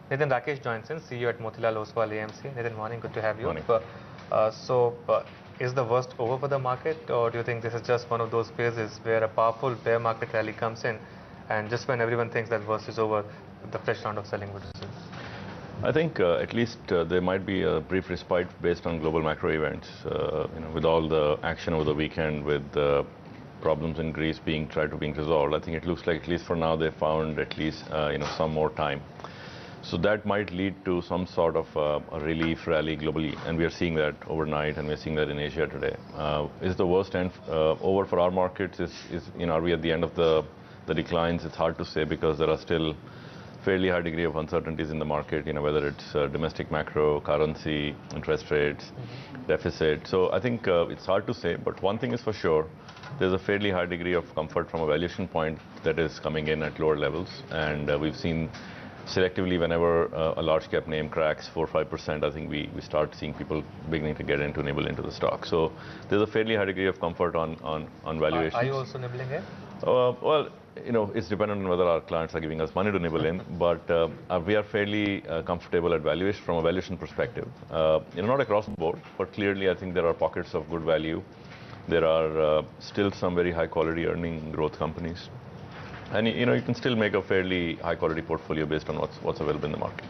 Nitin, Rakesh joins in, CEO at Motilal Oswal AMC. Nitin, morning, good to have you. Morning. Is the worst over for the market, or do you think this is just one of those phases where a powerful bear market rally comes in, and just when everyone thinks that worst is over, the fresh round of selling would resume? I think at least there might be a brief respite based on global macro events. With all the action over the weekend, with the problems in Greece being resolved, I think it looks like at least for now they found at least some more time. So that might lead to some sort of a relief rally globally, and we are seeing that overnight, and we're seeing that in Asia today. Is the worst end over for our markets? Are we at the end of the declines? It's hard to say because there are still fairly high degree of uncertainties in the market, whether it's domestic macro, currency, interest rates, deficit. So I think it's hard to say, but one thing is for sure, there's a fairly high degree of comfort from a valuation point that is coming in at lower levels, and we've seen selectively whenever a large cap name cracks 4 or 5%, I think we start seeing people beginning to get into nibble into the stock. So there's a fairly high degree of comfort on valuations. Are you also nibbling in? Well, it's dependent on whether our clients are giving us money to nibble in, but we are fairly comfortable at valuation from a valuation perspective. Not across the board, but clearly I think there are pockets of good value. There are still some very high quality earning growth companies. And you can still make a fairly high quality portfolio based on what's available in the market.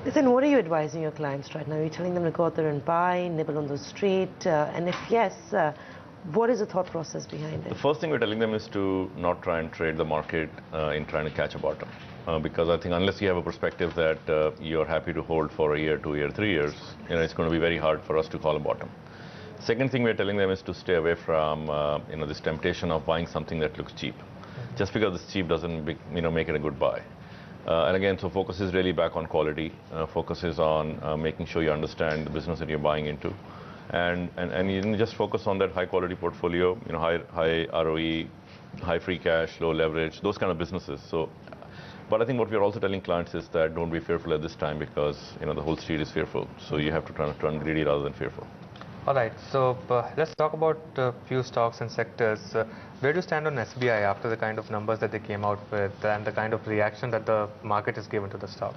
Then what are you advising your clients right now? Are you telling them to go out there and buy, nibble on the street? And if yes, what is the thought process behind it? The first thing we're telling them is to not try and trade the market in trying to catch a bottom. Because I think unless you have a perspective that you're happy to hold for a year, 2 years, 3 years, it's going to be very hard for us to call a bottom. Second thing we're telling them is to stay away from this temptation of buying something that looks cheap. Just because it's cheap doesn't make it a good buy. And again, so focus is really back on quality. Focus is on making sure you understand the business that you're buying into. And you just focus on that high quality portfolio, high ROE, high free cash, low leverage, those kind of businesses. But I think what we're also telling clients is that don't be fearful at this time because the whole street is fearful. So you have to turn greedy rather than fearful. All right, so let's talk about a few stocks and sectors. Where do you stand on SBI after the kind of numbers that they came out with and the kind of reaction that the market has given to the stock?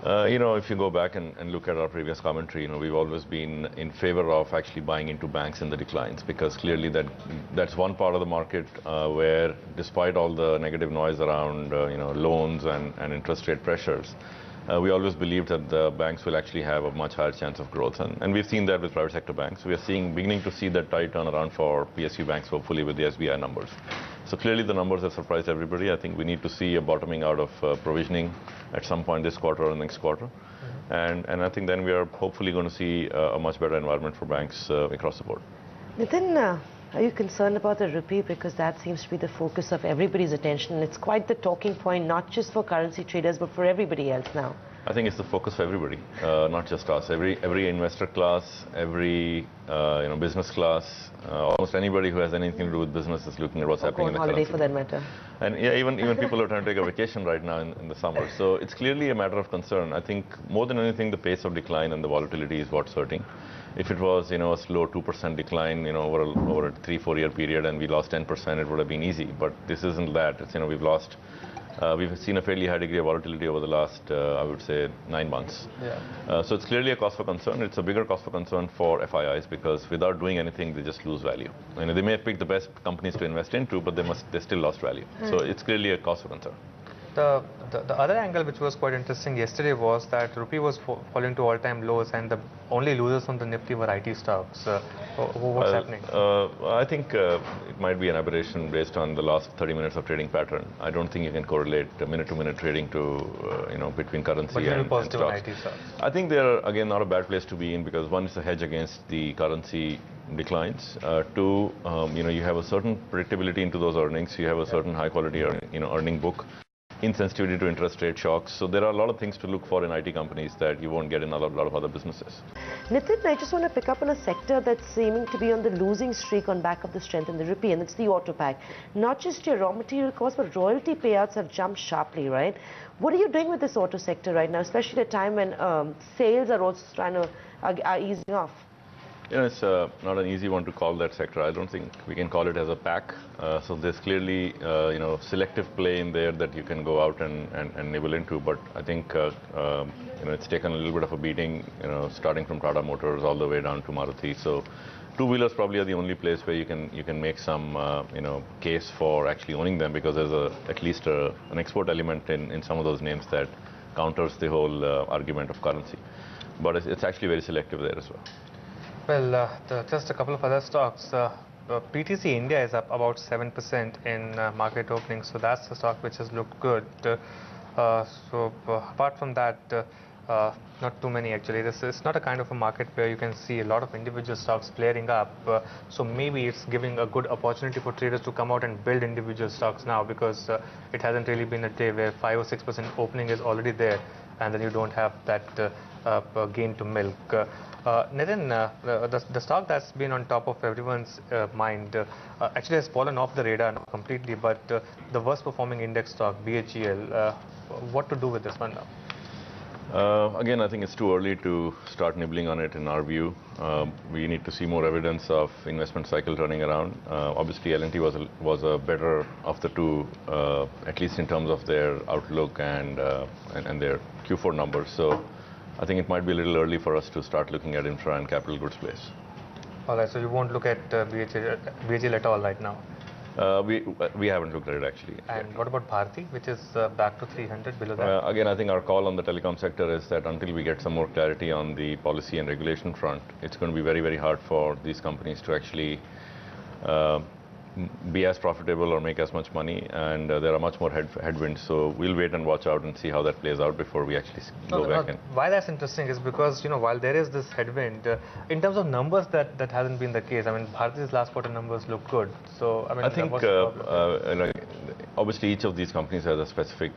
If you go back and look at our previous commentary, we've always been in favor of actually buying into banks in the declines because clearly that's one part of the market where despite all the negative noise around loans and interest rate pressures, we always believed that the banks will actually have a much higher chance of growth. And we've seen that with private sector banks. We are beginning to see that tide turn around for PSU banks, hopefully with the SBI numbers. So clearly the numbers have surprised everybody. I think we need to see a bottoming out of provisioning at some point this quarter or next quarter. And I think then we are hopefully going to see a much better environment for banks across the board. Nitin, are you concerned about the rupee? Because that seems to be the focus of everybody's attention. It's quite the talking point, not just for currency traders, but for everybody else now. I think it's the focus for everybody, not just us. Every investor class, every business class, almost anybody who has anything to do with business is looking at what's happening in the currency. Holiday for that matter. And yeah, even people are trying to take a vacation right now in the summer. So it's clearly a matter of concern. I think more than anything, the pace of decline and the volatility is what's hurting. If it was a slow 2% decline over a 3-4 year period and we lost 10%, it would have been easy. But this isn't that. It's we've seen a fairly high degree of volatility over the last, I would say, 9 months. Yeah. So it's clearly a cause for concern. It's a bigger cause for concern for FIIs because without doing anything, they just lose value. They may have picked the best companies to invest into, but they still lost value. So it's clearly a cause for concern. The other angle which was quite interesting yesterday was that rupee was falling to all-time lows and the only losers on the Nifty were IT stocks. What's happening? I think it might be an aberration based on the last 30 minutes of trading pattern. I don't think you can correlate minute-to-minute trading to between currency and stocks. On IT stocks. I think they're again not a bad place to be in because one is a hedge against the currency declines. Two, you have a certain predictability into those earnings. You have a certain high-quality earning book. Insensitivity to interest rate shocks. So there are a lot of things to look for in IT companies that you won't get in a lot of other businesses. Nitin, I just want to pick up on a sector that's seeming to be on the losing streak on back of the strength in the rupee, and it's the auto pack. Not just your raw material costs, but royalty payouts have jumped sharply, right? What are you doing with this auto sector right now, especially at a time when sales are also are easing off? You know, it's not an easy one to call that sector. I don't think we can call it as a pack. So there's clearly, selective play in there that you can go out and nibble into. But I think, it's taken a little bit of a beating, starting from Tata Motors all the way down to Maruti. So two-wheelers probably are the only place where you can make some, case for actually owning them, because there's at least an export element in some of those names that counters the whole argument of currency. But it's actually very selective there as well. Well, just a couple of other stocks. PTC India is up about 7% in market opening, so that's the stock which has looked good. Apart from that, not too many actually. This is not a kind of a market where you can see a lot of individual stocks flaring up. So maybe it's giving a good opportunity for traders to come out and build individual stocks now, because it hasn't really been a day where 5 or 6% opening is already there, and then you don't have that gain to milk. Nitin, the stock that's been on top of everyone's mind actually has fallen off the radar completely, but the worst performing index stock, BHEL, what to do with this one now? Again, I think it's too early to start nibbling on it in our view. We need to see more evidence of investment cycle turning around. Obviously, L&T was a better of the two, at least in terms of their outlook and their Q4 numbers. So I think it might be a little early for us to start looking at infra and capital goods place. All right, so you won't look at BHEL at all right now? We haven't looked at it actually. And what about Bharti, which is back to 300 below that? Again, I think our call on the telecom sector is that until we get some more clarity on the policy and regulation front, it's going to be very, very hard for these companies to actually be as profitable or make as much money, and there are much more headwinds. So we'll wait and watch out and see how that plays out before we actually go back in. Why that's interesting is because, while there is this headwind, in terms of numbers, that hasn't been the case. I mean, Bharati's last quarter numbers look good. So, I mean, I think obviously each of these companies has a specific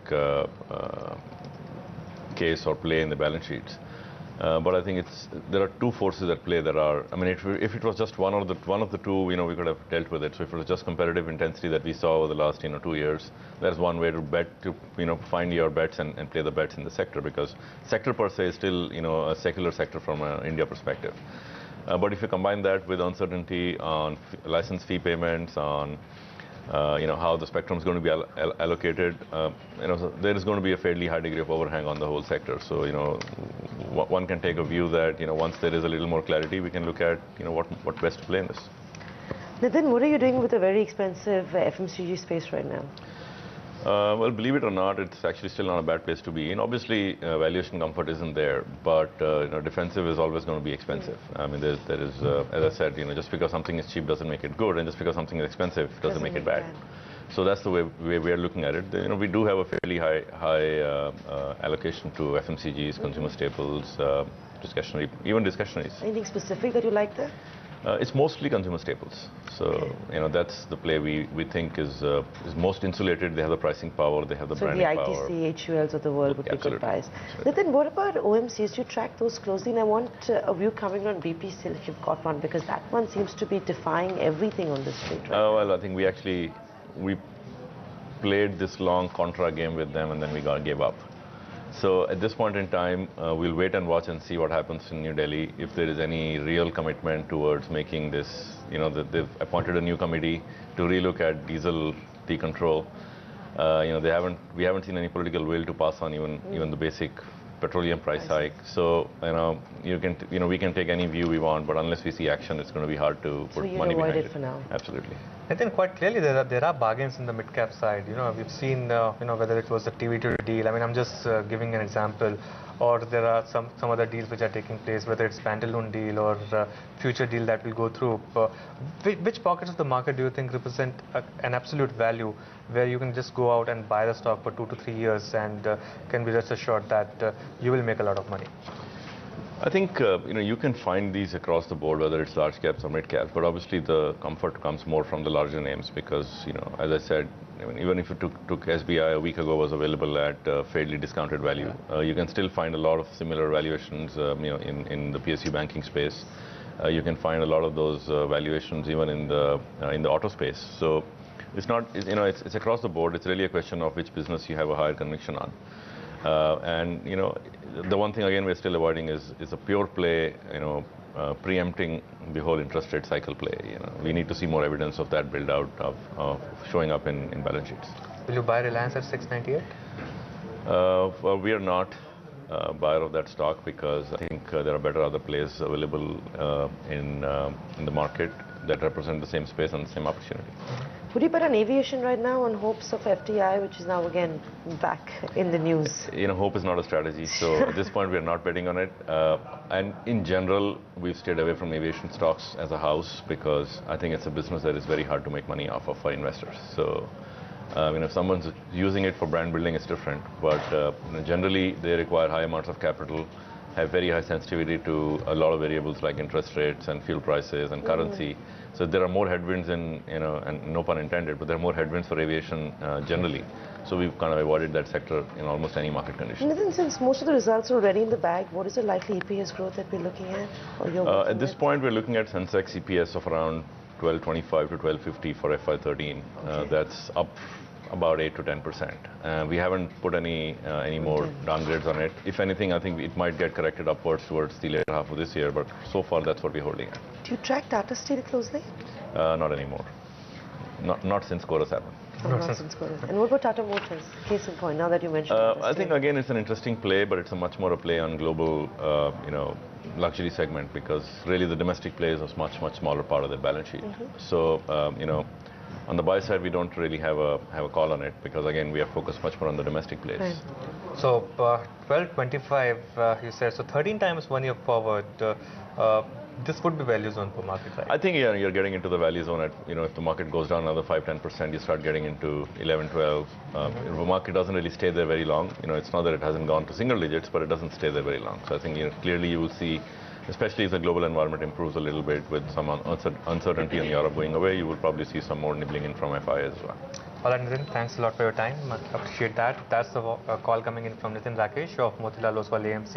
case or play in the balance sheets. But I think there are two forces at play that are. I mean, if it was just one of the two, we could have dealt with it. So if it was just competitive intensity that we saw over the last 2 years, that's one way to bet, to find your bets and play the bets in the sector, because sector per se is still a secular sector from an India perspective. But if you combine that with uncertainty on license fee payments, on how the spectrum is going to be allocated, so there is going to be a fairly high degree of overhang on the whole sector. So, one can take a view that, once there is a little more clarity, we can look at, what best to play in this. Nitin, what are you doing with the very expensive FMCG space right now? Well, believe it or not, it's actually still not a bad place to be in. Obviously, valuation comfort isn't there, but defensive is always going to be expensive. I mean, there is, as I said, just because something is cheap doesn't make it good, and just because something is expensive doesn't make it bad. So that's the way we are looking at it. We do have a fairly high allocation to FMCGs, consumer staples, discretionary, even discretionaries. Anything specific that you like there? It's mostly consumer staples. So, that's the play we think is most insulated. They have the pricing power, they have the branding power. So the ITC, HULs of the world would be good buys. Nitin, what about OMCs? Do you track those closely? And I want a view coming on BP still if you've got one, because that one seems to be defying everything on the street right now. Well, I think we played this long contra game with them, and then we gave up. So at this point in time, we'll wait and watch and see what happens in New Delhi. If there is any real commitment towards making this, they've appointed a new committee to relook at diesel decontrol. We haven't seen any political will to pass on even the basic petroleum price hike. So, we can take any view we want, but unless we see action, it's going to be hard to put money behind it. For now. Absolutely. I think quite clearly there are bargains in the mid-cap side. We've seen, whether it was the TV2 deal. I mean, I'm just giving an example. Or there are some other deals which are taking place, whether it's Pantaloon deal or future deal that will go through. Which pockets of the market do you think represent an absolute value where you can just go out and buy the stock for 2 to 3 years and can be rest assured that you will make a lot of money? I think you can find these across the board, whether it's large caps or mid caps, but obviously the comfort comes more from the larger names because, as I said, even if you took SBI a week ago was available at fairly discounted value, you can still find a lot of similar valuations, in the PSU banking space. You can find a lot of those valuations even in the auto space. So it's not, it's across the board. It's really a question of which business you have a higher conviction on. And the one thing again we're still avoiding is a pure play, preempting the whole interest rate cycle play. We need to see more evidence of that build out of showing up in balance sheets. Will you buy Reliance at 698? Well, we are not a buyer of that stock because I think there are better other players available in the market that represent the same space and the same opportunity. Would you bet on aviation right now on hopes of FDI, which is now again back in the news? Hope is not a strategy, so at this point we are not betting on it. And in general, we've stayed away from aviation stocks as a house because I think it's a business that is very hard to make money off of for investors. So, if someone's using it for brand building, it's different. But generally, they require high amounts of capital, have very high sensitivity to a lot of variables like interest rates and fuel prices and currency. So there are more headwinds and no pun intended, but there are more headwinds for aviation generally. So we've kind of avoided that sector in almost any market condition. Nitin, since most of the results are already in the bag, what is the likely EPS growth that we're looking at? Or you're working at this with? point, we're looking at Sensex EPS of around 1225 to 1250 for FY13. Okay. That's up about 8 to 10%. We haven't put any more downgrades on it. If anything, I think it might get corrected upwards towards the later half of this year, but so far that's what we're holding at. Do you track Tata Steel closely? Not anymore. Not since Chorus happened. Not since Chorus. And what about Tata Motors? Case in point, now that you mentioned Tata I think Steel. again it's an interesting play, but it's a much more a play on global, luxury segment because really the domestic play is a much smaller part of the balance sheet. So, on the buy side, we don't really have a call on it because again we are focused much more on the domestic plays. Right. So 1225, you said, so 13 times 1 year forward. This would be value zone for market, right? I think you're getting into the value zone at, if the market goes down another 5-10%, you start getting into 11-12. If the market doesn't really stay there very long, it's not that it hasn't gone to single digits, but it doesn't stay there very long. So I think clearly you will see, especially if the global environment improves a little bit with some uncertainty in Europe going away, you will probably see some more nibbling in from FI as well. All right, Nitin, thanks a lot for your time. I appreciate that. That's the call coming in from Nitin Rakesh of Motilal Oswal AMC.